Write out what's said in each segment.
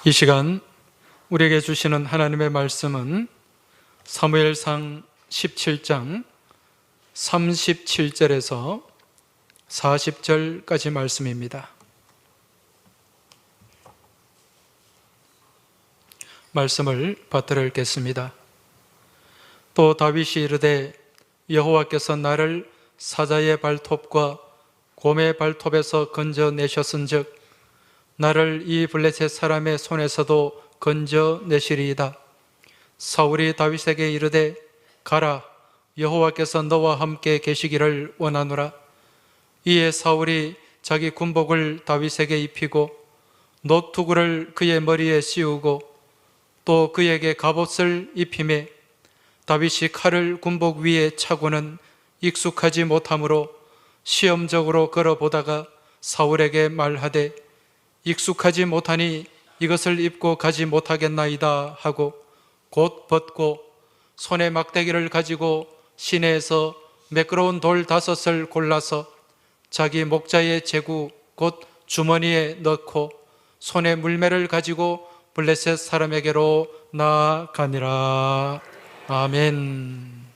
이 시간 우리에게 주시는 하나님의 말씀은 사무엘상 17장 37절에서 40절까지 말씀입니다. 말씀을 받들어 읽겠습니다. 또 다윗이 이르되 여호와께서 나를 사자의 발톱과 곰의 발톱에서 건져내셨은즉 나를 이 블레셋 사람의 손에서도 건져내시리이다. 사울이 다윗에게 이르되 가라, 여호와께서 너와 함께 계시기를 원하노라. 이에 사울이 자기 군복을 다윗에게 입히고 노투구를 그의 머리에 씌우고 또 그에게 갑옷을 입히매 다윗이 칼을 군복 위에 차고는 익숙하지 못하므로 시험적으로 걸어보다가 사울에게 말하되 익숙하지 못하니 이것을 입고 가지 못하겠나이다 하고 곧 벗고 손에 막대기를 가지고 시내에서 매끄러운 돌 5을 골라서 자기 목자의 제구 곧 주머니에 넣고 손에 물매를 가지고 블레셋 사람에게로 나아가니라. 아멘.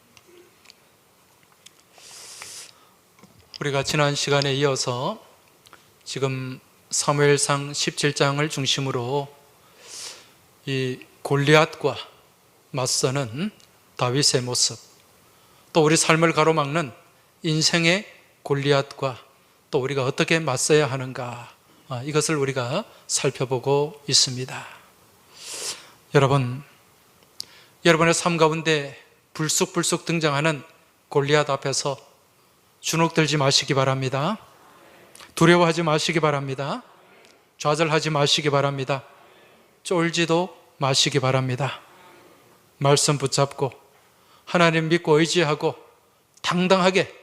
우리가 지난 시간에 이어서 지금 사무엘상 17장을 중심으로 이 골리앗과 맞서는 다윗의 모습, 또 우리 삶을 가로막는 인생의 골리앗과 또 우리가 어떻게 맞서야 하는가, 이것을 우리가 살펴보고 있습니다. 여러분의 삶 가운데 불쑥불쑥 등장하는 골리앗 앞에서 주눅들지 마시기 바랍니다. 두려워하지 마시기 바랍니다. 좌절하지 마시기 바랍니다. 쫄지도 마시기 바랍니다. 말씀 붙잡고 하나님 믿고 의지하고 당당하게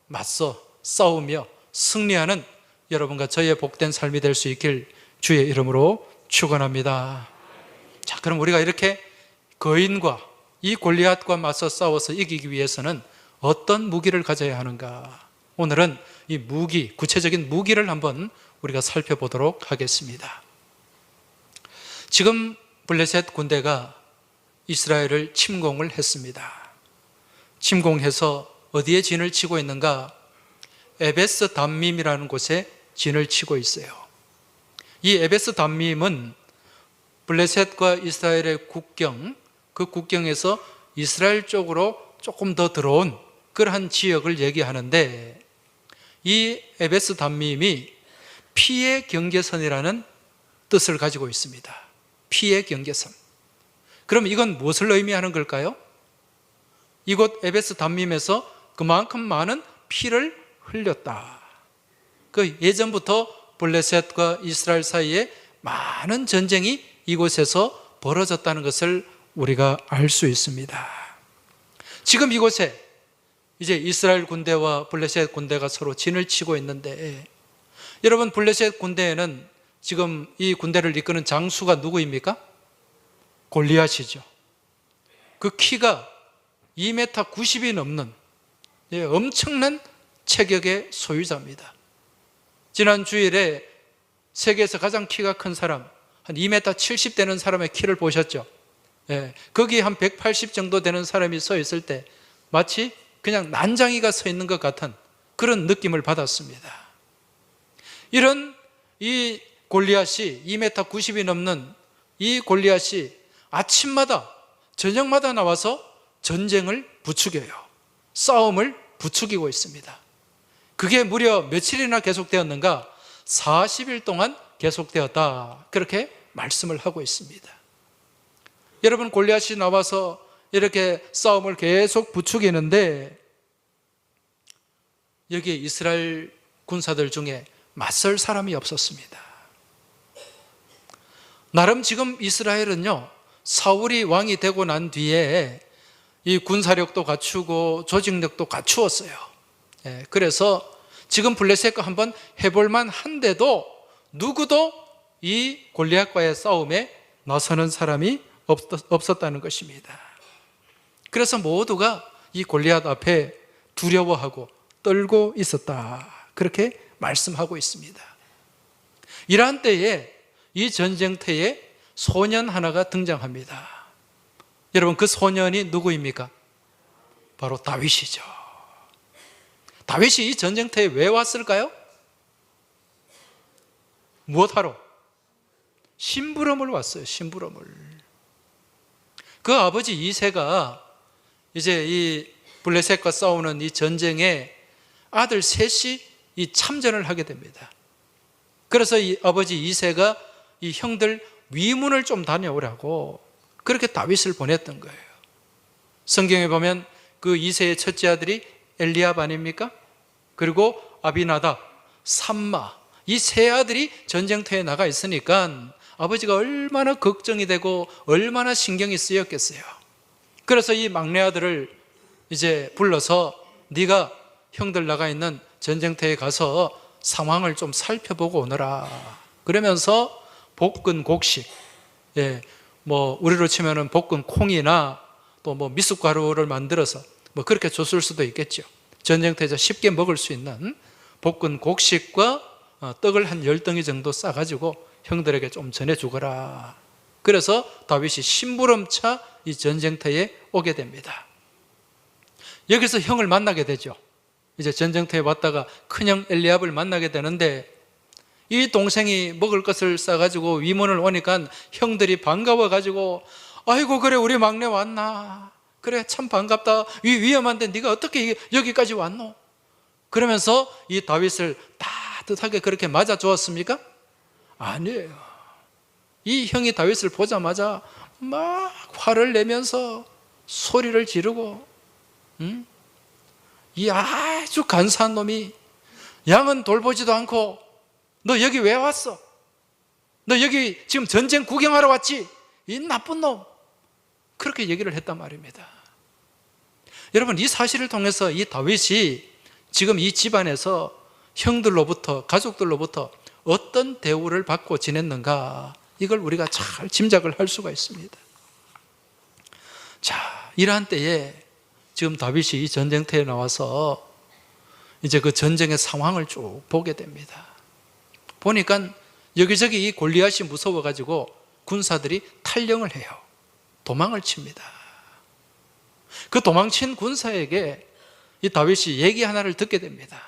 맞서 싸우며 승리하는 여러분과 저의 복된 삶이 될 수 있길 주의 이름으로 축원합니다. 자, 그럼 우리가 이렇게 거인과 이 골리앗과 맞서 싸워서 이기기 위해서는 어떤 무기를 가져야 하는가? 오늘은 이 무기, 구체적인 무기를 한번 우리가 살펴보도록 하겠습니다. 지금 블레셋 군대가 이스라엘을 침공을 했습니다. 침공해서 어디에 진을 치고 있는가? 에베스 담밈이라는 곳에 진을 치고 있어요. 이 에베스 담밈은 블레셋과 이스라엘의 국경, 그 국경에서 이스라엘 쪽으로 조금 더 들어온 그러한 지역을 얘기하는데, 이 에베스 담밈이 피의 경계선이라는 뜻을 가지고 있습니다. 피의 경계선. 그럼 이건 무엇을 의미하는 걸까요? 이곳 에베스 담밈에서 그만큼 많은 피를 흘렸다. 그 예전부터 블레셋과 이스라엘 사이에 많은 전쟁이 이곳에서 벌어졌다는 것을 우리가 알 수 있습니다. 지금 이곳에 이제 이스라엘 군대와 블레셋 군대가 서로 진을 치고 있는데, 여러분, 블레셋 군대에는 지금 이 군대를 이끄는 장수가 누구입니까? 골리앗이죠. 그 키가 2m 90이 넘는 엄청난 체격의 소유자입니다. 지난 주일에 세계에서 가장 키가 큰 사람, 한 2m 70 되는 사람의 키를 보셨죠? 거기 한 180 정도 되는 사람이 서 있을 때 마치 그냥 난장이가 서 있는 것 같은 그런 느낌을 받았습니다. 이런 이 골리앗이 2m 90이 넘는 이 골리앗이 아침마다 저녁마다 나와서 전쟁을 부추겨요. 싸움을 부추기고 있습니다. 그게 무려 며칠이나 계속되었는가? 40일 동안 계속되었다, 그렇게 말씀을 하고 있습니다. 여러분, 골리앗이 나와서 이렇게 싸움을 계속 부추기는데, 여기에 이스라엘 군사들 중에 맞설 사람이 없었습니다. 나름 지금 이스라엘은요, 사울이 왕이 되고 난 뒤에 이 군사력도 갖추고 조직력도 갖추었어요. 그래서 지금 블레셋과 한번 해볼만 한데도 누구도 이 골리앗과의 싸움에 나서는 사람이 없었다는 것입니다. 그래서 모두가 이 골리앗 앞에 두려워하고 떨고 있었다, 그렇게 말씀하고 있습니다. 이러한 때에, 이 전쟁터에 소년 하나가 등장합니다. 여러분, 그 소년이 누구입니까? 바로 다윗이죠. 다윗이 이 전쟁터에 왜 왔을까요? 무엇하러? 심부름을 왔어요. 심부름을. 그 아버지 이새가 이제 이 블레셋과 싸우는 이 전쟁에 아들 셋이 이 참전을 하게 됩니다. 그래서 이 아버지 이새가 이 형들 위문을 좀 다녀오라고 그렇게 다윗을 보냈던 거예요. 성경에 보면 그 이새의 첫째 아들이 엘리압 아닙니까? 그리고 아비나답, 삼마, 이 세 아들이 전쟁터에 나가 있으니까 아버지가 얼마나 걱정이 되고 얼마나 신경이 쓰였겠어요. 그래서 이 막내 아들을 이제 불러서 네가 형들 나가 있는 전쟁터에 가서 상황을 좀 살펴보고 오너라. 그러면서 볶은 곡식, 뭐 우리로 치면은 볶은 콩이나 또 뭐 미숫가루를 만들어서 뭐 그렇게 줬을 수도 있겠죠. 전쟁터에서 쉽게 먹을 수 있는 볶은 곡식과 떡을 한 10덩이 정도 싸가지고 형들에게 좀 전해주거라. 그래서 다윗이 심부름차 이 전쟁터에 오게 됩니다. 여기서 형을 만나게 되죠. 이제 전쟁터에 왔다가 큰형 엘리압을 만나게 되는데 이 동생이 먹을 것을 싸가지고 위문을 오니까 형들이 반가워가지고 아이고 그래 우리 막내 왔나? 그래 참 반갑다. 위험한데 네가 어떻게 여기까지 왔노? 그러면서 이 다윗을 따뜻하게 그렇게 맞아 주었습니까? 아니에요. 이 형이 다윗을 보자마자 막 화를 내면서 소리를 지르고 이 아주 간사한 놈이 양은 돌보지도 않고 너 여기 왜 왔어? 너 여기 지금 전쟁 구경하러 왔지? 이 나쁜 놈. 그렇게 얘기를 했단 말입니다. 여러분, 이 사실을 통해서 이 다윗이 지금 이 집안에서 형들로부터 가족들로부터 어떤 대우를 받고 지냈는가, 이걸 우리가 잘 짐작을 할 수가 있습니다. 자, 이러한 때에 지금 다윗이 이 전쟁터에 나와서 이제 그 전쟁의 상황을 쭉 보게 됩니다. 보니까 여기저기 이 골리앗이 무서워가지고 군사들이 탈영을 해요. 도망을 칩니다. 그 도망친 군사에게 이 다윗이 얘기 하나를 듣게 됩니다.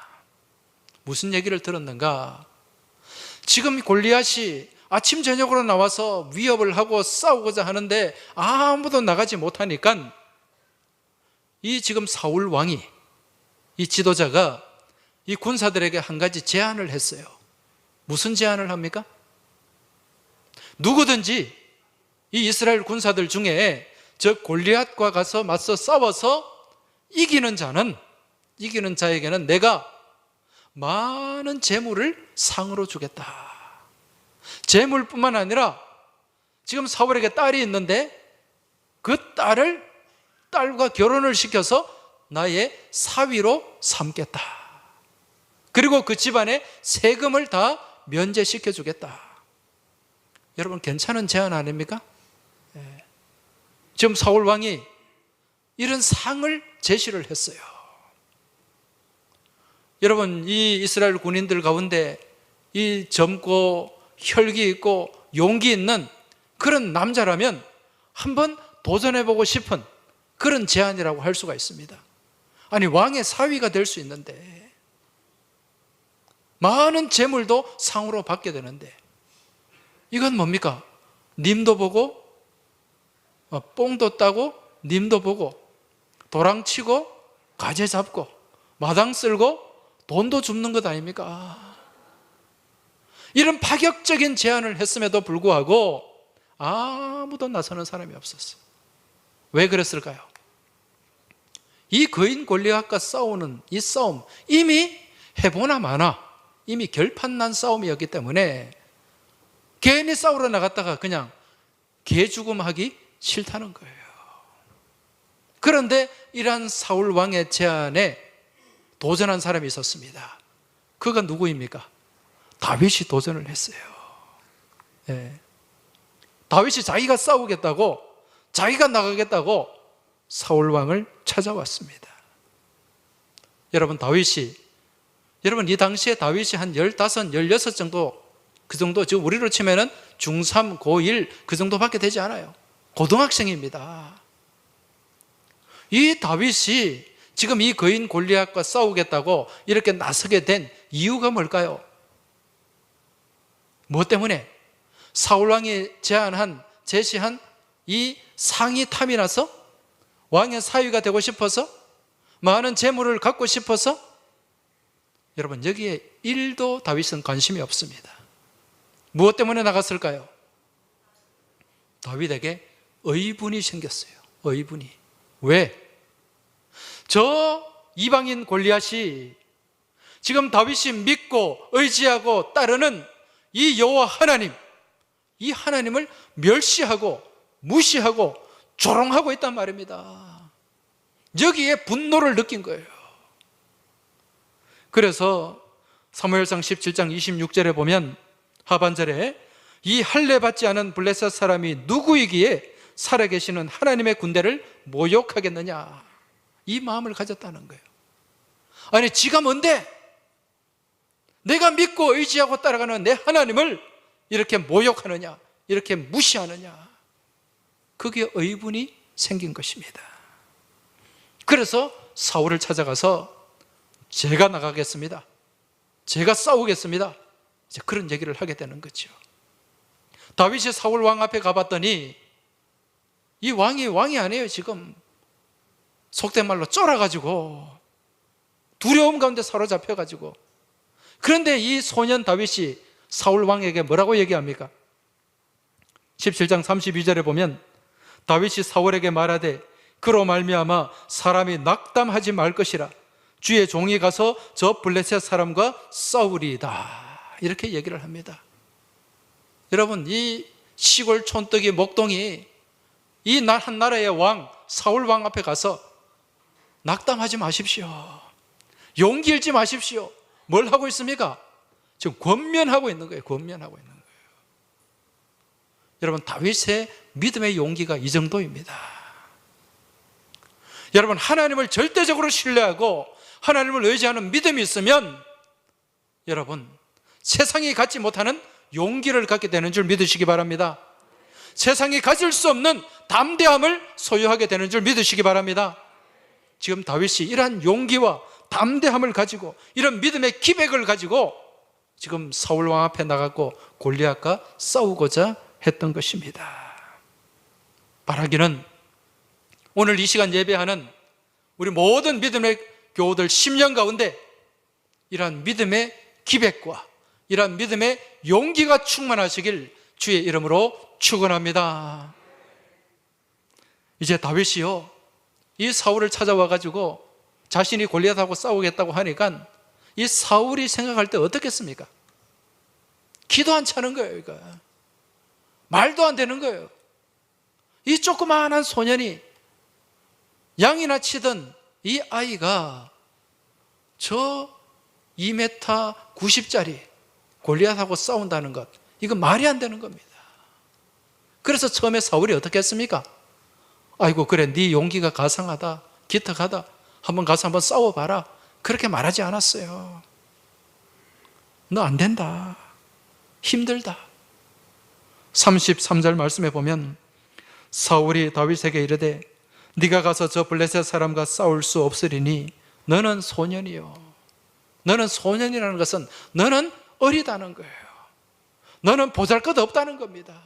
무슨 얘기를 들었는가? 지금 골리앗이 아침 저녁으로 나와서 위협을 하고 싸우고자 하는데 아무도 나가지 못하니까 이 지금 사울 왕이, 이 지도자가 이 군사들에게 한 가지 제안을 했어요. 무슨 제안을 합니까? 누구든지 이 이스라엘 군사들 중에 저 골리앗과 가서 맞서 싸워서 이기는 자에게는 내가 많은 재물을 상으로 주겠다. 재물뿐만 아니라 지금 사울에게 딸이 있는데 그 딸과 결혼을 시켜서 나의 사위로 삼겠다. 그리고 그 집안의 세금을 다 면제시켜 주겠다. 여러분, 괜찮은 제안 아닙니까? 지금 사울 왕이 이런 상을 제시를 했어요. 여러분, 이 이스라엘 군인들 가운데 이 젊고 혈기 있고 용기 있는 그런 남자라면 한번 도전해보고 싶은 그런 제안이라고 할 수가 있습니다. 아니, 왕의 사위가 될 수 있는데, 많은 재물도 상으로 받게 되는데, 이건 뭡니까? 님도 보고 뽕도 따고 님도 보고 도랑치고 가재 잡고 마당 쓸고 돈도 줍는 것 아닙니까? 이런 파격적인 제안을 했음에도 불구하고 아무도 나서는 사람이 없었어요. 왜 그랬을까요? 이 거인 골리앗과 싸우는 이 싸움, 이미 해보나 마나 이미 결판난 싸움이었기 때문에 괜히 싸우러 나갔다가 그냥 개죽음하기 싫다는 거예요. 그런데 이러한 사울 왕의 제안에 도전한 사람이 있었습니다. 그가 누구입니까? 다윗이 도전을 했어요. 다윗이 자기가 싸우겠다고, 자기가 나가겠다고 사울 왕을 찾아왔습니다. 여러분, 이 당시에 다윗이 한 15, 16 정도 그 정도, 지금 우리로 치면은 중3, 고1 그 정도밖에 되지 않아요. 고등학생입니다. 이 다윗이 지금 이 거인 골리앗과 싸우겠다고 이렇게 나서게 된 이유가 뭘까요? 무엇 때문에? 사울왕이 제시한 이 상이 탐이 나서? 왕의 사위가 되고 싶어서? 많은 재물을 갖고 싶어서? 여러분, 여기에 1도 다윗은 관심이 없습니다. 무엇 때문에 나갔을까요? 다윗에게 의분이 생겼어요. 의분이. 왜? 저 이방인 골리앗이 지금 다윗이 믿고 의지하고 따르는 이 여호와 하나님, 이 하나님을 멸시하고 무시하고 조롱하고 있단 말입니다. 여기에 분노를 느낀 거예요. 그래서 사무엘상 17장 26절에 보면 하반절에 이 할례 받지 않은 블레셋 사람이 누구이기에 살아계시는 하나님의 군대를 모욕하겠느냐, 이 마음을 가졌다는 거예요. 아니, 지가 뭔데? 내가 믿고 의지하고 따라가는 내 하나님을 이렇게 모욕하느냐, 이렇게 무시하느냐, 그게 의분이 생긴 것입니다. 그래서 사울을 찾아가서 제가 나가겠습니다, 제가 싸우겠습니다, 이제 그런 얘기를 하게 되는 거죠. 다윗이 사울 왕 앞에 가봤더니 이 왕이 아니에요. 지금 속된 말로 쫄아가지고 두려움 가운데 사로잡혀가지고. 그런데 이 소년 다윗이 사울 왕에게 뭐라고 얘기합니까? 17장 32절에 보면 다윗이 사울에게 말하되 그로 말미암아 사람이 낙담하지 말 것이라 주의 종이 가서 저 블레셋 사람과 싸우리이다, 이렇게 얘기를 합니다. 여러분, 이 시골 촌뜨기 목동이 이 한 나라의 왕 사울 왕 앞에 가서 낙담하지 마십시오, 용기 잃지 마십시오. 뭘 하고 있습니까? 지금 권면하고 있는 거예요. 권면하고 있는 거예요. 여러분, 다윗의 믿음의 용기가 이 정도입니다. 여러분, 하나님을 절대적으로 신뢰하고 하나님을 의지하는 믿음이 있으면 여러분, 세상이 갖지 못하는 용기를 갖게 되는 줄 믿으시기 바랍니다. 세상이 가질 수 없는 담대함을 소유하게 되는 줄 믿으시기 바랍니다. 지금 다윗이 이러한 용기와 담대함을 가지고 이런 믿음의 기백을 가지고 지금 사울 왕 앞에 나가고 골리앗과 싸우고자 했던 것입니다. 바라기는 오늘 이 시간 예배하는 우리 모든 믿음의 교우들 10년 가운데 이러한 믿음의 기백과 이러한 믿음의 용기가 충만하시길 주의 이름으로 축원합니다. 이제 다윗이요, 이 사울을 찾아와 가지고 자신이 골리앗하고 싸우겠다고 하니까 이 사울이 생각할 때 어떻겠습니까? 기도 안 차는 거예요. 이거 말도 안 되는 거예요. 이 조그마한 소년이 양이나 치던 이 아이가 저 2m 90짜리 골리앗하고 싸운다는 것, 이거 말이 안 되는 겁니다. 그래서 처음에 사울이 어떻게 했습니까? 아이고, 그래, 네 용기가 가상하다, 기특하다, 한번 가서 한번 싸워봐라, 그렇게 말하지 않았어요. 너 안 된다, 힘들다. 33절 말씀에 보면 사울이 다윗에게 이르되 네가 가서 저 블레셋 사람과 싸울 수 없으리니 너는 소년이요. 너는 소년이라는 것은 너는 어리다는 거예요. 너는 보잘것없다는 겁니다.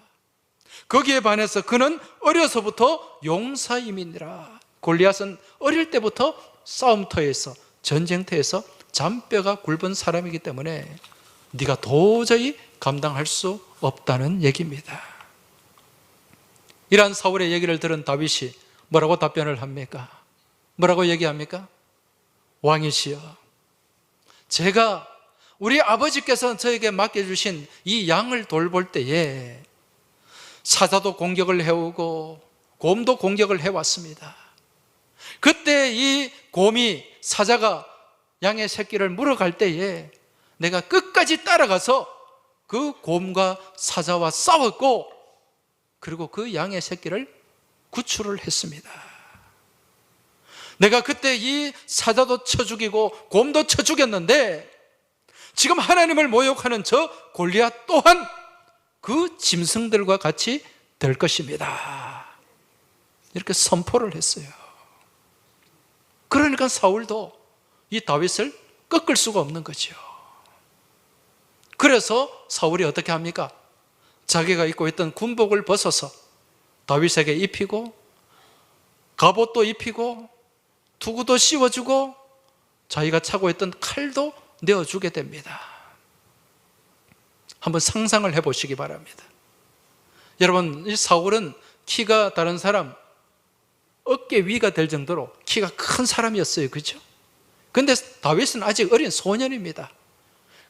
거기에 반해서 그는 어려서부터 용사임이니라. 골리앗은 어릴 때부터 싸움터에서, 전쟁터에서 잔뼈가 굵은 사람이기 때문에 네가 도저히 감당할 수 없다는 얘기입니다. 이러한 사울의 얘기를 들은 다윗이 뭐라고 답변을 합니까? 뭐라고 얘기합니까? 왕이시여, 제가 우리 아버지께서 저에게 맡겨주신 이 양을 돌볼 때에 사자도 공격을 해오고 곰도 공격을 해왔습니다. 그때 이 곰이 사자가 양의 새끼를 물어갈 때에 내가 끝까지 따라가서 그 곰과 사자와 싸웠고, 그리고 그 양의 새끼를 구출을 했습니다. 내가 그때 이 사자도 쳐 죽이고 곰도 쳐 죽였는데 지금 하나님을 모욕하는 저 골리앗 또한 그 짐승들과 같이 될 것입니다. 이렇게 선포를 했어요. 그러니까 사울도 이 다윗을 꺾을 수가 없는 거죠. 그래서 사울이 어떻게 합니까? 자기가 입고 있던 군복을 벗어서 다윗에게 입히고 갑옷도 입히고 투구도 씌워주고 자기가 차고 있던 칼도 내어주게 됩니다. 한번 상상을 해보시기 바랍니다. 여러분, 이 사울은 키가 다른 사람 어깨 위가 될 정도로 키가 큰 사람이었어요. 그렇죠? 근데 다윗은 아직 어린 소년입니다.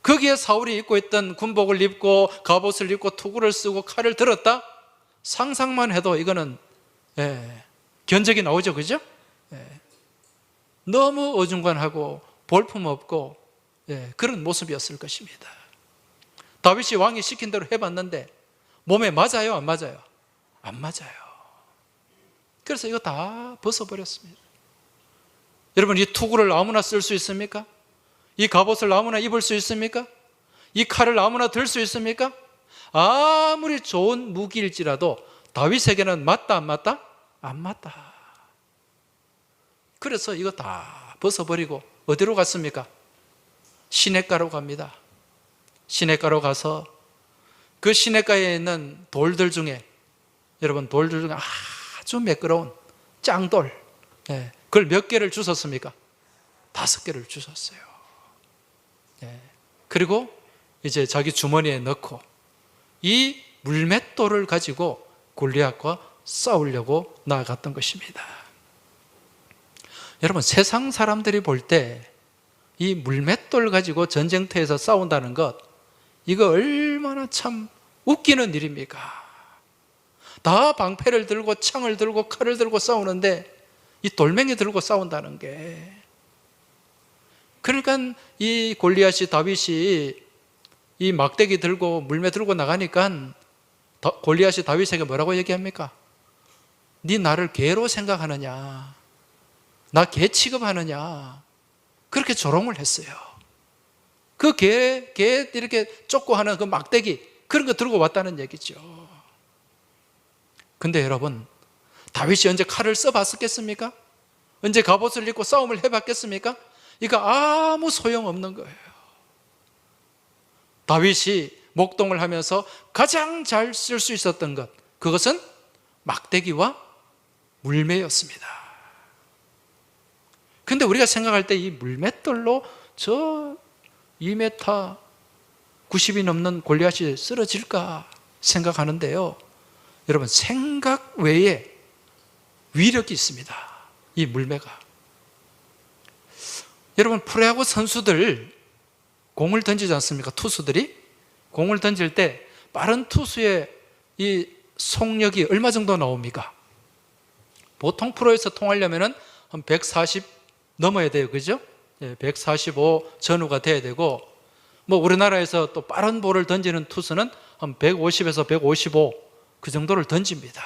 거기에 사울이 입고 있던 군복을 입고 갑옷을 입고 투구를 쓰고 칼을 들었다? 상상만 해도 이거는 견적이 나오죠. 그죠? 너무 어중간하고 볼품없고 그런 모습이었을 것입니다. 다윗이 왕이 시킨 대로 해봤는데 몸에 맞아요? 안 맞아요? 안 맞아요. 그래서 이거 다 벗어버렸습니다. 여러분, 이 투구를 아무나 쓸 수 있습니까? 이 갑옷을 아무나 입을 수 있습니까? 이 칼을 아무나 들 수 있습니까? 아무리 좋은 무기일지라도 다윗에게는 맞다 안 맞다? 안 맞다. 그래서 이거 다 벗어버리고 어디로 갔습니까? 시냇가로 갑니다. 시냇가로 가서 그 시냇가에 있는 돌들 중에, 여러분, 돌들 중에 아주 매끄러운 짱돌, 그걸 몇 개를 주웠습니까? 5개를 주웠어요. 그리고 이제 자기 주머니에 넣고 이 물맷돌을 가지고 골리앗과 싸우려고 나아갔던 것입니다. 여러분, 세상 사람들이 볼 때 이 물맷돌 가지고 전쟁터에서 싸운다는 것, 이거 얼마나 참 웃기는 일입니까? 다 방패를 들고 창을 들고 칼을 들고 싸우는데 이 돌멩이 들고 싸운다는 게, 그러니까 이 골리앗이 다윗이 이 막대기 들고 물매 들고 나가니까 골리앗이 다윗에게 뭐라고 얘기합니까? 네 나를 개로 생각하느냐, 나 개 취급하느냐, 그렇게 조롱을 했어요. 그 개 이렇게 쫓고 하는 그 막대기, 그런 거 들고 왔다는 얘기죠. 근데 여러분, 다윗이 언제 칼을 써봤었겠습니까? 언제 갑옷을 입고 싸움을 해봤겠습니까? 이거 아무 소용없는 거예요. 다윗이 목동을 하면서 가장 잘 쓸 수 있었던 것, 그것은 막대기와 물매였습니다. 근데 우리가 생각할 때 이 물맷돌로 저 2m 90이 넘는 골리앗이 쓰러질까 생각하는데요, 여러분, 생각 외에 위력이 있습니다. 이 물매가. 여러분, 프로야구 선수들 공을 던지지 않습니까? 투수들이 공을 던질 때 빠른 투수의 이 속력이 얼마 정도 나옵니까? 보통 프로에서 통하려면 한 140 넘어야 돼요. 그죠? 145 전후가 돼야 되고, 뭐 우리나라에서 또 빠른 볼을 던지는 투수는 한 150에서 155 그 정도를 던집니다.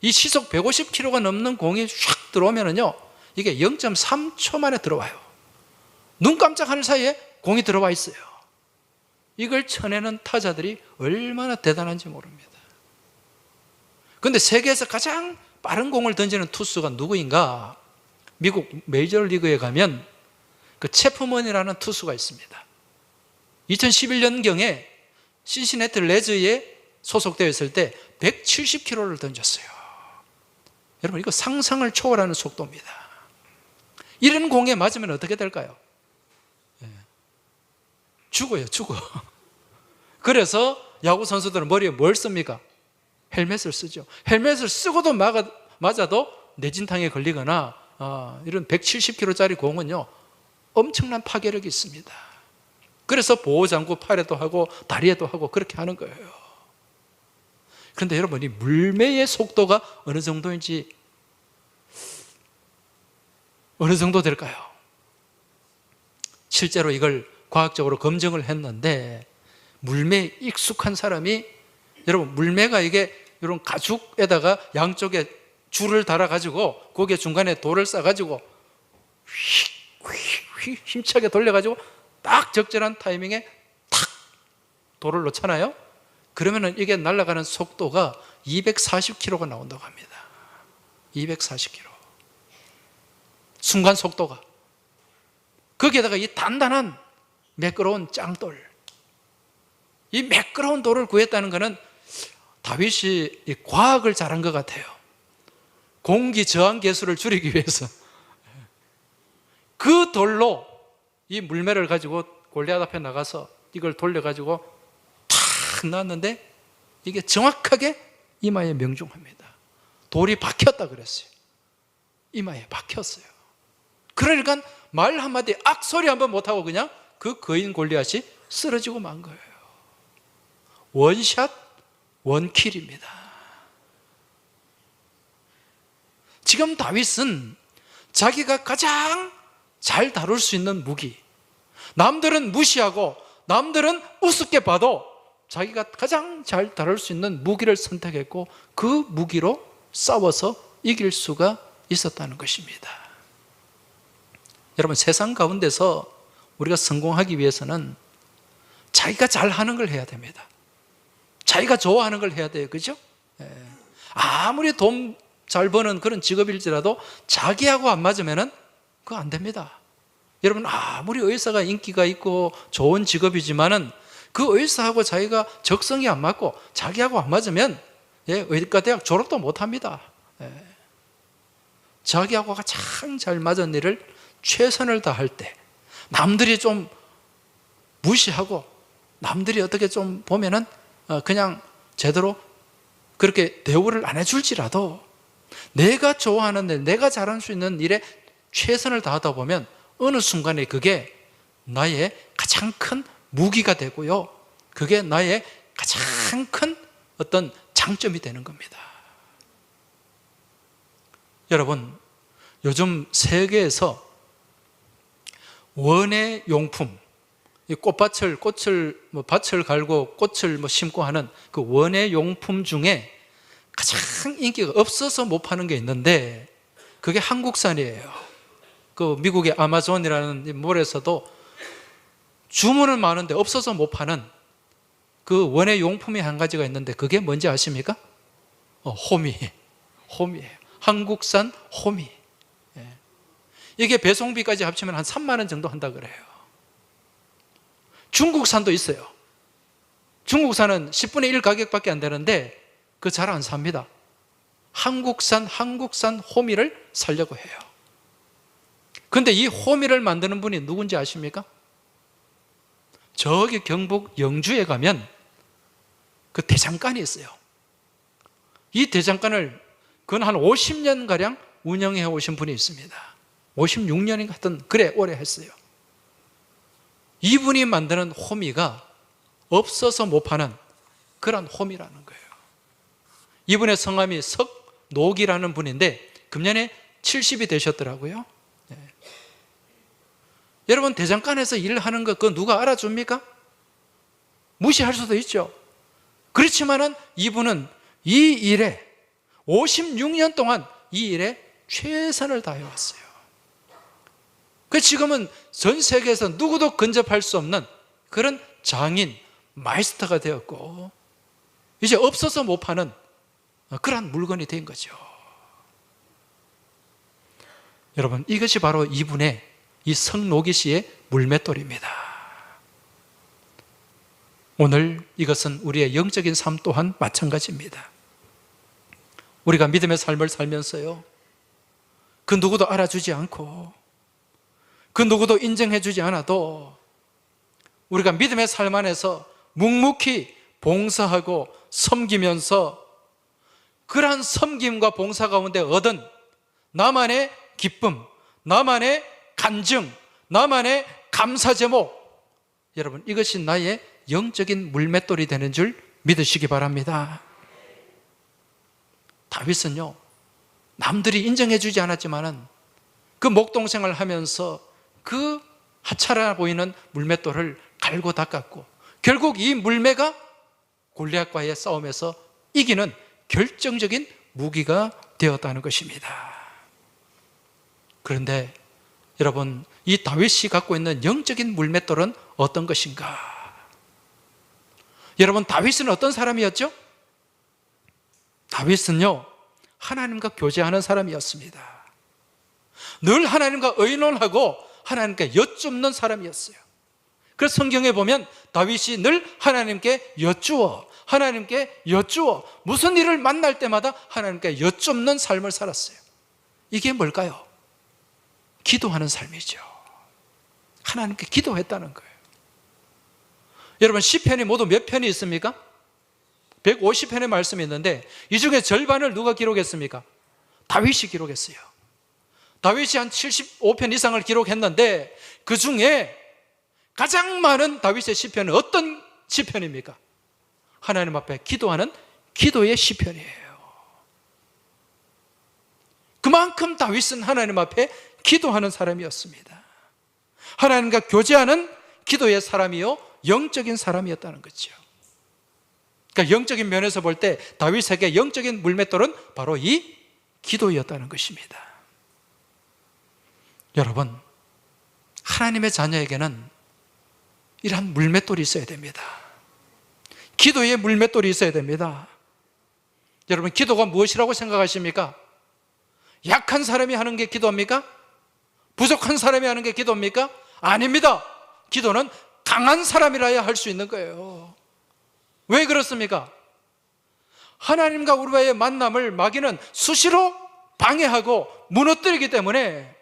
이 시속 150km가 넘는 공이 샥 들어오면은요, 이게 0.3초 만에 들어와요. 눈 깜짝하는 사이에 공이 들어와 있어요. 이걸 쳐내는 타자들이 얼마나 대단한지 모릅니다. 그런데 세계에서 가장 빠른 공을 던지는 투수가 누구인가? 미국 메이저리그에 가면 그 체프먼이라는 투수가 있습니다. 2011년경에 신시내티 레즈에 소속되어 있을 때 170km를 던졌어요. 여러분, 이거 상상을 초월하는 속도입니다. 이런 공에 맞으면 어떻게 될까요? 죽어요, 죽어. 그래서 야구 선수들은 머리에 뭘 씁니까? 헬멧을 쓰죠. 헬멧을 쓰고도 맞아도 뇌진탕에 걸리거나 이런 170kg짜리 공은요, 엄청난 파괴력이 있습니다. 그래서 보호장구 팔에도 하고 다리에도 하고 그렇게 하는 거예요. 그런데 여러분, 이 물매의 속도가 어느 정도인지, 어느 정도 될까요? 실제로 이걸 과학적으로 검증을 했는데, 물매에 익숙한 사람이, 여러분, 물매가 이게 이런 가죽에다가 양쪽에 줄을 달아가지고 거기에 중간에 돌을 싸가지고 휙 힘차게 돌려가지고 딱 적절한 타이밍에 탁 돌을 놓잖아요. 그러면은 이게 날아가는 속도가 240km가 나온다고 합니다. 240km. 순간 속도가. 거기에다가 이 단단한 매끄러운 짱돌. 이 매끄러운 돌을 구했다는 것은 다윗이 이 과학을 잘한 것 같아요. 공기 저항 계수를 줄이기 위해서 그 돌로 이 물매를 가지고 골리앗 앞에 나가서 이걸 돌려가지고 탁 놨는데 이게 정확하게 이마에 명중합니다. 돌이 박혔다 그랬어요. 이마에 박혔어요. 그러니까 말 한마디 악소리 한번 못하고 그냥 그 거인 골리앗이 쓰러지고 만 거예요. 원샷 원킬입니다. 지금 다윗은 자기가 가장 잘 다룰 수 있는 무기, 남들은 무시하고 남들은 우습게 봐도 자기가 가장 잘 다룰 수 있는 무기를 선택했고 그 무기로 싸워서 이길 수가 있었다는 것입니다. 여러분, 세상 가운데서 우리가 성공하기 위해서는 자기가 잘하는 걸 해야 됩니다. 자기가 좋아하는 걸 해야 돼요. 그죠? 아무리 돈 잘 버는 그런 직업일지라도 자기하고 안 맞으면 그거 안 됩니다. 여러분, 아무리 의사가 인기가 있고 좋은 직업이지만은 그 의사하고 자기가 적성이 안 맞고 자기하고 안 맞으면 의과 대학 졸업도 못 합니다. 자기하고 가장 잘 맞은 일을 최선을 다할 때 남들이 좀 무시하고 남들이 어떻게 좀 보면은 그냥 제대로 그렇게 대우를 안 해줄지라도 내가 좋아하는 일, 내가 잘할 수 있는 일에 최선을 다하다 보면 어느 순간에 그게 나의 가장 큰 무기가 되고요, 그게 나의 가장 큰 어떤 장점이 되는 겁니다. 여러분, 요즘 세계에서 원예 용품, 꽃을 밭을 갈고 꽃을 심고 하는 그 원예 용품 중에 가장 인기가 없어서 못 파는 게 있는데 그게 한국산이에요. 그 미국의 아마존이라는 몰에서도 주문은 많은데 없어서 못 파는 그 원예 용품이 한 가지가 있는데 그게 뭔지 아십니까? 호미예요. 한국산 호미. 이게 배송비까지 합치면 한 3만 원 정도 한다 그래요. 중국산도 있어요. 중국산은 10분의 1 가격밖에 안 되는데 그거 잘 안 삽니다. 한국산 호미를 사려고 해요. 그런데 이 호미를 만드는 분이 누군지 아십니까? 저기 경북 영주에 가면 그 대장간이 있어요. 이 대장간을 그건 한 50년가량 운영해 오신 분이 있습니다. 56년인가 하여튼 그래 오래 했어요. 이분이 만드는 호미가 없어서 못 파는 그런 호미라는 거예요. 이분의 성함이 석녹이라는 분인데 금년에 70이 되셨더라고요. 여러분, 대장간에서 일하는 거 그거 누가 알아줍니까? 무시할 수도 있죠. 그렇지만은 이분은 이 일에 56년 동안 이 일에 최선을 다해 왔어요. 그 지금은 전 세계에서 누구도 근접할 수 없는 그런 장인, 마이스터가 되었고 이제 없어서 못 파는 그런 물건이 된 거죠. 여러분, 이것이 바로 이분의 이 석녹이 씨의 물맷돌입니다. 오늘 이것은 우리의 영적인 삶 또한 마찬가지입니다. 우리가 믿음의 삶을 살면서요, 그 누구도 알아주지 않고 그 누구도 인정해 주지 않아도 우리가 믿음의 삶 안에서 묵묵히 봉사하고 섬기면서 그러한 섬김과 봉사 가운데 얻은 나만의 기쁨, 나만의 간증, 나만의 감사 제목, 여러분, 이것이 나의 영적인 물맷돌이 되는 줄 믿으시기 바랍니다. 다윗은요, 남들이 인정해 주지 않았지만은 그 목동생을 하면서 그 하찮아 보이는 물맷돌을 갈고 닦았고 결국 이 물매가 골리앗과의 싸움에서 이기는 결정적인 무기가 되었다는 것입니다. 그런데 여러분, 이 다윗이 갖고 있는 영적인 물맷돌은 어떤 것인가? 여러분, 다윗은 어떤 사람이었죠? 다윗은요, 하나님과 교제하는 사람이었습니다. 늘 하나님과 의논하고 하나님께 여쭙는 사람이었어요. 그래서 성경에 보면 다윗이 늘 하나님께 여쭈어 무슨 일을 만날 때마다 하나님께 여쭙는 삶을 살았어요. 이게 뭘까요? 기도하는 삶이죠. 하나님께 기도했다는 거예요. 여러분, 시편이 모두 몇 편이 있습니까? 150편의 말씀이 있는데 이 중에 절반을 누가 기록했습니까? 다윗이 기록했어요. 다윗이 한 75편 이상을 기록했는데 그 중에 가장 많은 다윗의 시편은 어떤 시편입니까? 하나님 앞에 기도하는 기도의 시편이에요. 그만큼 다윗은 하나님 앞에 기도하는 사람이었습니다. 하나님과 교제하는 기도의 사람이요, 영적인 사람이었다는 거죠. 그러니까 영적인 면에서 볼 때 다윗에게 영적인 물맷돌은 바로 이 기도였다는 것입니다. 여러분, 하나님의 자녀에게는 이러한 물맷돌이 있어야 됩니다. 기도의 물맷돌이 있어야 됩니다. 여러분, 기도가 무엇이라고 생각하십니까? 약한 사람이 하는 게 기도입니까? 부족한 사람이 하는 게 기도입니까? 아닙니다. 기도는 강한 사람이라야 할 수 있는 거예요. 왜 그렇습니까? 하나님과 우리와의 만남을 마귀는 수시로 방해하고 무너뜨리기 때문에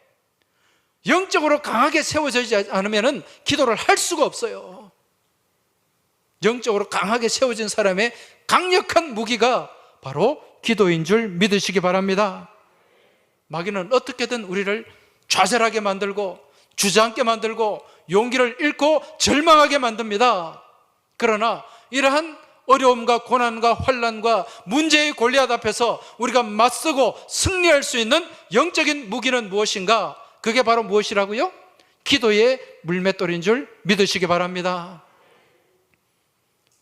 영적으로 강하게 세워지지 않으면 기도를 할 수가 없어요. 영적으로 강하게 세워진 사람의 강력한 무기가 바로 기도인 줄 믿으시기 바랍니다. 마귀는 어떻게든 우리를 좌절하게 만들고 주저앉게 만들고 용기를 잃고 절망하게 만듭니다. 그러나 이러한 어려움과 고난과 환난과 문제의 골리앗 앞에서 우리가 맞서고 승리할 수 있는 영적인 무기는 무엇인가? 그게 바로 무엇이라고요? 기도의 물맷돌인 줄 믿으시기 바랍니다.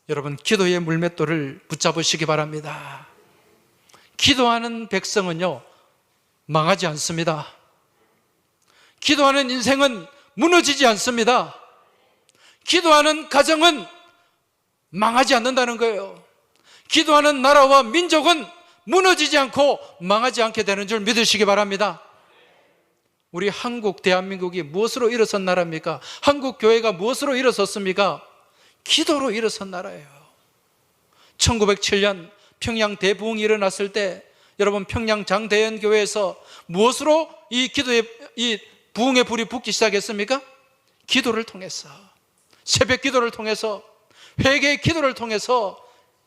여러분, 기도의 물맷돌을 붙잡으시기 바랍니다. 기도하는 백성은요, 망하지 않습니다. 기도하는 인생은 무너지지 않습니다. 기도하는 가정은 망하지 않는다는 거예요. 기도하는 나라와 민족은 무너지지 않고 망하지 않게 되는 줄 믿으시기 바랍니다. 우리 한국, 대한민국이 무엇으로 일어선 나라입니까? 한국 교회가 무엇으로 일어섰습니까? 기도로 일어선 나라예요. 1907년 평양 대부흥이 일어났을 때 여러분, 평양 장대연교회에서 무엇으로 이 기도의 이 부흥의 불이 붙기 시작했습니까? 기도를 통해서, 새벽 기도를 통해서, 회개의 기도를 통해서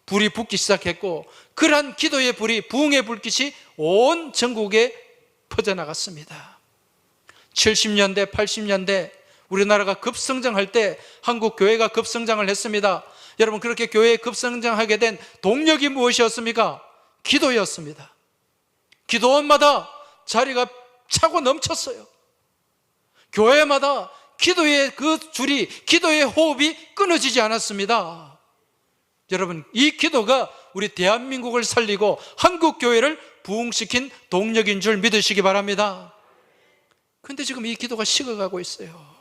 불이 붙기 시작했고, 그러한 기도의 불이, 부흥의 불빛이 온 전국에 퍼져나갔습니다. 70년대, 80년대 우리나라가 급성장할 때 한국 교회가 급성장을 했습니다. 여러분, 그렇게 교회에 급성장하게 된 동력이 무엇이었습니까? 기도였습니다. 기도원마다 자리가 차고 넘쳤어요. 교회마다 기도의 그 줄이, 기도의 호흡이 끊어지지 않았습니다. 여러분, 이 기도가 우리 대한민국을 살리고 한국 교회를 부흥시킨 동력인 줄 믿으시기 바랍니다. 그런데 지금 이 기도가 식어가고 있어요.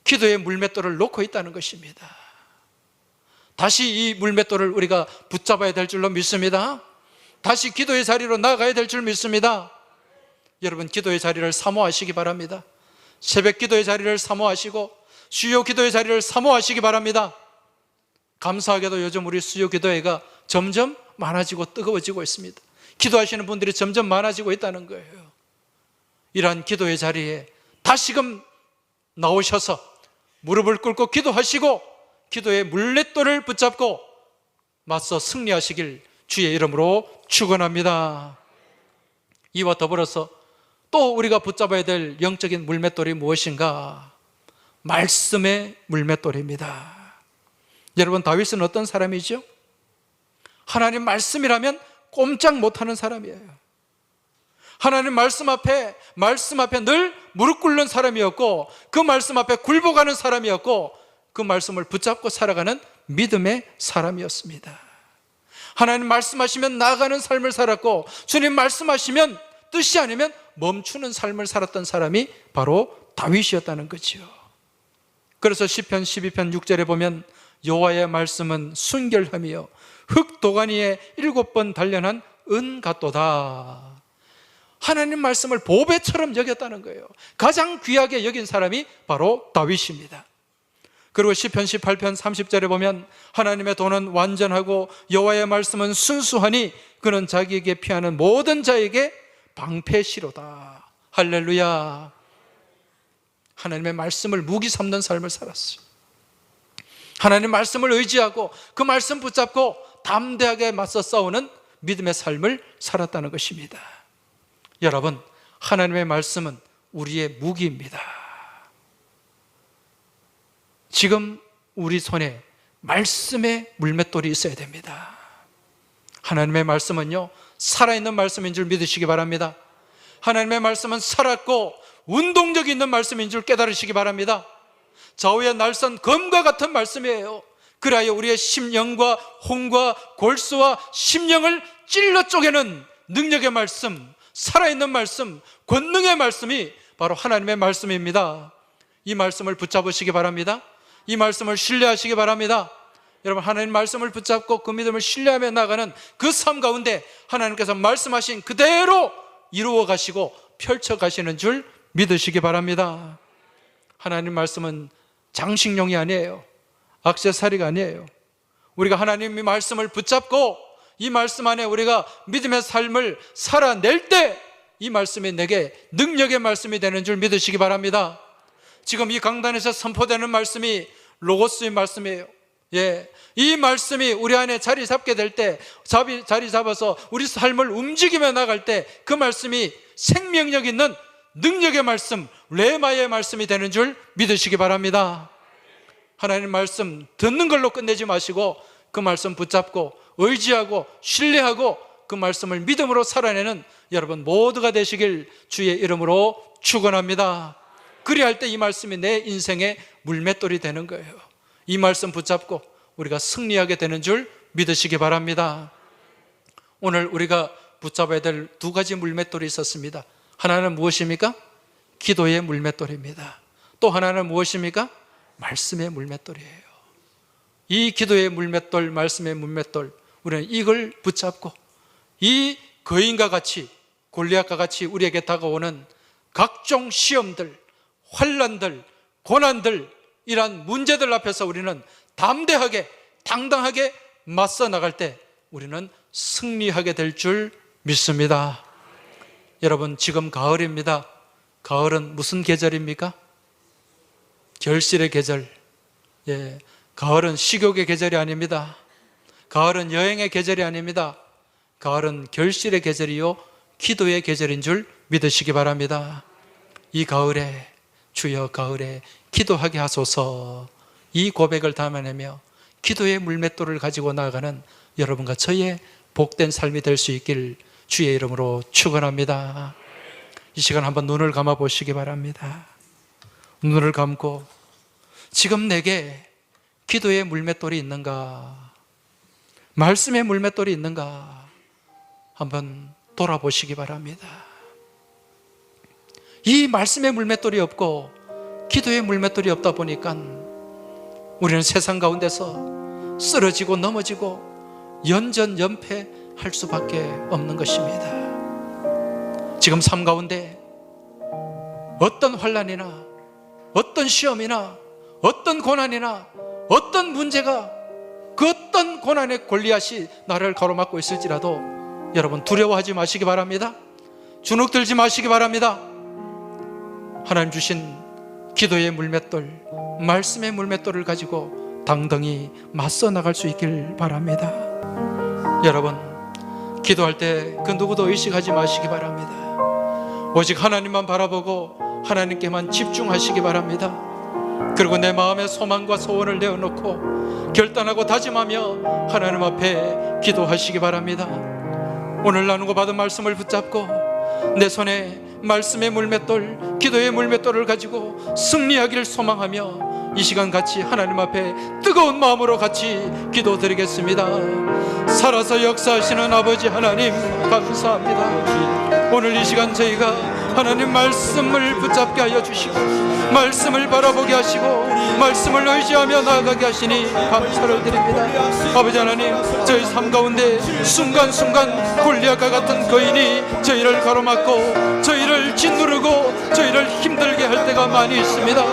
기도의 물맷돌을 놓고 있다는 것입니다. 다시 이 물맷돌을 우리가 붙잡아야 될 줄로 믿습니다. 다시 기도의 자리로 나가야 될 줄 믿습니다. 여러분, 기도의 자리를 사모하시기 바랍니다. 새벽 기도의 자리를 사모하시고 수요 기도의 자리를 사모하시기 바랍니다. 감사하게도 요즘 우리 수요 기도회가 점점 많아지고 뜨거워지고 있습니다. 기도하시는 분들이 점점 많아지고 있다는 거예요. 이러한 기도의 자리에 다시금 나오셔서 무릎을 꿇고 기도하시고 기도의 물맷돌을 붙잡고 맞서 승리하시길 주의 이름으로 축원합니다. 이와 더불어서 또 우리가 붙잡아야 될 영적인 물맷돌이 무엇인가? 말씀의 물맷돌입니다. 여러분, 다윗은 어떤 사람이죠? 하나님 말씀이라면 꼼짝 못하는 사람이에요. 하나님 말씀 앞에 늘 무릎 꿇는 사람이었고, 그 말씀 앞에 굴복하는 사람이었고, 그 말씀을 붙잡고 살아가는 믿음의 사람이었습니다. 하나님 말씀하시면 나아가는 삶을 살았고, 주님 말씀하시면 뜻이 아니면 멈추는 삶을 살았던 사람이 바로 다윗이었다는 거지요. 그래서 시편 12편 6절에 보면 여호와의 말씀은 순결함이요 흙도가니에 7번 단련한 은 같도다. 하나님 말씀을 보배처럼 여겼다는 거예요. 가장 귀하게 여긴 사람이 바로 다윗입니다. 그리고 시편 18편 30절에 보면 하나님의 도는 완전하고 여호와의 말씀은 순수하니 그는 자기에게 피하는 모든 자에게 방패시로다. 할렐루야. 하나님의 말씀을 무기 삼는 삶을 살았어요. 하나님의 말씀을 의지하고 그 말씀 붙잡고 담대하게 맞서 싸우는 믿음의 삶을 살았다는 것입니다. 여러분, 하나님의 말씀은 우리의 무기입니다. 지금 우리 손에 말씀의 물맷돌이 있어야 됩니다. 하나님의 말씀은요, 살아있는 말씀인 줄 믿으시기 바랍니다. 하나님의 말씀은 살았고 운동력 있는 말씀인 줄 깨달으시기 바랍니다. 좌우의 날선 검과 같은 말씀이에요. 그리하여 우리의 심령과 혼과 골수와 심령을 찔러 쪼개는 능력의 말씀, 살아있는 말씀, 권능의 말씀이 바로 하나님의 말씀입니다. 이 말씀을 붙잡으시기 바랍니다. 이 말씀을 신뢰하시기 바랍니다. 여러분, 하나님 말씀을 붙잡고 그 믿음을 신뢰하며 나가는 그 삶 가운데 하나님께서 말씀하신 그대로 이루어 가시고 펼쳐 가시는 줄 믿으시기 바랍니다. 하나님 말씀은 장식용이 아니에요. 액세서리가 아니에요. 우리가 하나님의 말씀을 붙잡고 이 말씀 안에 우리가 믿음의 삶을 살아낼 때 이 말씀이 내게 능력의 말씀이 되는 줄 믿으시기 바랍니다. 지금 이 강단에서 선포되는 말씀이 로고스의 말씀이에요. 이 말씀이 우리 안에 자리 잡게 될 때, 자리 잡아서 우리 삶을 움직이며 나갈 때 그 말씀이 생명력 있는 능력의 말씀, 레마의 말씀이 되는 줄 믿으시기 바랍니다. 하나님 말씀 듣는 걸로 끝내지 마시고 그 말씀 붙잡고 의지하고 신뢰하고 그 말씀을 믿음으로 살아내는 여러분 모두가 되시길 주의 이름으로 축원합니다. 그리할 때 이 말씀이 내 인생의 물맷돌이 되는 거예요. 이 말씀 붙잡고 우리가 승리하게 되는 줄 믿으시기 바랍니다. 오늘 우리가 붙잡아야 될 두 가지 물맷돌이 있었습니다. 하나는 무엇입니까? 기도의 물맷돌입니다. 또 하나는 무엇입니까? 말씀의 물맷돌이에요. 이 기도의 물맷돌, 말씀의 물맷돌, 우리는 이걸 붙잡고 이 거인과 같이, 골리앗과 같이 우리에게 다가오는 각종 시험들, 환난들, 고난들, 이러한 문제들 앞에서 우리는 담대하게, 당당하게 맞서 나갈 때 우리는 승리하게 될 줄 믿습니다. 여러분, 지금 가을입니다. 가을은 무슨 계절입니까? 결실의 계절. 가을은 식욕의 계절이 아닙니다. 가을은 여행의 계절이 아닙니다. 가을은 결실의 계절이요 기도의 계절인 줄 믿으시기 바랍니다. 이 가을에 주여 가을에 기도하게 하소서, 이 고백을 담아내며 기도의 물맷돌을 가지고 나아가는 여러분과 저의 복된 삶이 될 수 있길 주의 이름으로 축원합니다. 이 시간 한번 눈을 감아 보시기 바랍니다. 눈을 감고 지금 내게 기도의 물맷돌이 있는가, 말씀의 물맷돌이 있는가 한번 돌아보시기 바랍니다. 이 말씀의 물맷돌이 없고 기도의 물맷돌이 없다 보니까 우리는 세상 가운데서 쓰러지고 넘어지고 연전연패할 수밖에 없는 것입니다. 지금 삶 가운데 어떤 환난이나 어떤 시험이나 어떤 고난이나 어떤 문제가, 그 어떤 고난의 골리앗이 나를 가로막고 있을지라도 여러분 두려워하지 마시기 바랍니다. 주눅들지 마시기 바랍니다. 하나님 주신 기도의 물맷돌, 말씀의 물맷돌을 가지고 당당히 맞서 나갈 수 있길 바랍니다. 여러분, 기도할 때 그 누구도 의식하지 마시기 바랍니다. 오직 하나님만 바라보고 하나님께만 집중하시기 바랍니다. 그리고 내 마음의 소망과 소원을 내어놓고 결단하고 다짐하며 하나님 앞에 기도하시기 바랍니다. 오늘 나누고 받은 말씀을 붙잡고 내 손에 말씀의 물맷돌, 기도의 물맷돌을 가지고 승리하기를 소망하며 이 시간 같이 하나님 앞에 뜨거운 마음으로 같이 기도드리겠습니다. 살아서 역사하시는 아버지 하나님 감사합니다. 오늘 이 시간 저희가 하나님 말씀을 붙잡게 하여 주시고 말씀을 바라보게 하시고 말씀을 의지하며 나아가게 하시니 감사를 드립니다. 아버지 하나님, 저희 삶 가운데 순간순간 골리앗과 같은 거인이 저희를 가로막고 저희를 짓누르고 저희를 힘들게 할 때가 많이 있습니다.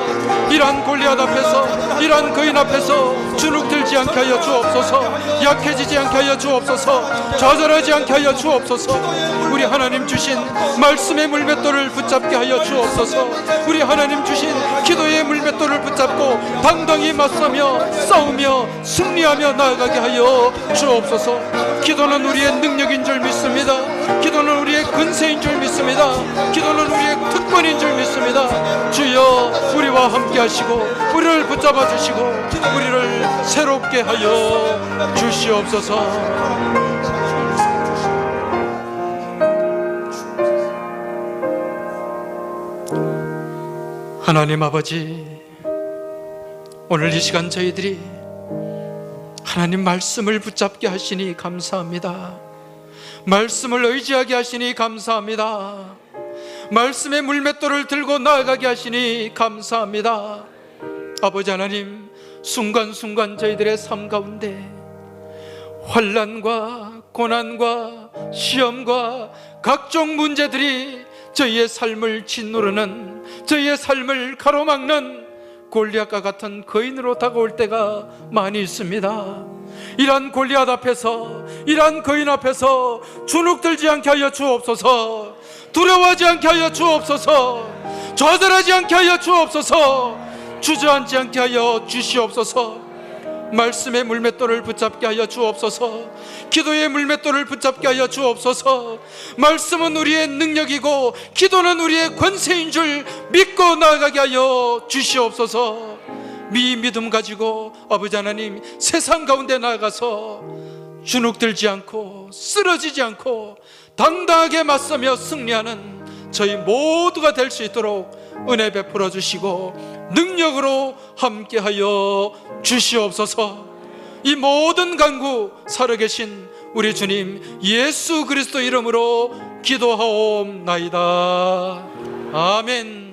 이러한 골리앗 앞에서, 이러한 거인 앞에서 주눅들지 않게 하여 주옵소서. 약해지지 않게 하여 주옵소서. 좌절하지 않게 하여 주옵소서. 우리 하나님 주신 말씀의 물맷돌을 붙잡게 하여 주옵소서. 우리 하나님 주신 기도의 물맷돌을 붙잡고 당당히 맞서며 싸우며 승리하며 나아가게 하여 주옵소서. 기도는 우리의 능력인 줄 믿습니다. 기도는 우리의 근세인 줄 믿습니다. 기도는 우리의 특권인 줄 믿습니다. 주여, 우리와 함께 하시고 우리를 붙잡아 주시고 우리를 새롭게 하여 주시옵소서. 하나님 아버지, 오늘 이 시간 저희들이 하나님 말씀을 붙잡게 하시니 감사합니다. 말씀을 의지하게 하시니 감사합니다. 말씀의 물맷돌을 들고 나아가게 하시니 감사합니다. 아버지 하나님, 순간순간 저희들의 삶 가운데 환난과 고난과 시험과 각종 문제들이 저희의 삶을 짓누르는, 저희의 삶을 가로막는 골리앗과 같은 거인으로 다가올 때가 많이 있습니다. 이러한 골리앗 앞에서, 이러한 거인 앞에서 주눅들지 않게 하여 주옵소서. 두려워하지 않게 하여 주옵소서. 좌절하지 않게 하여 주옵소서. 주저앉지 않게 하여 주시옵소서. 말씀의 물맷돌을 붙잡게 하여 주옵소서. 기도의 물맷돌을 붙잡게 하여 주옵소서. 말씀은 우리의 능력이고 기도는 우리의 권세인 줄 믿고 나아가게 하여 주시옵소서. 믿음 가지고 아버지 하나님, 세상 가운데 나아가서 주눅들지 않고 쓰러지지 않고 당당하게 맞서며 승리하는 저희 모두가 될 수 있도록 은혜 베풀어 주시고 능력으로 함께하여 주시옵소서. 이 모든 간구 살아계신 우리 주님 예수 그리스도 이름으로 기도하옵나이다. 아멘.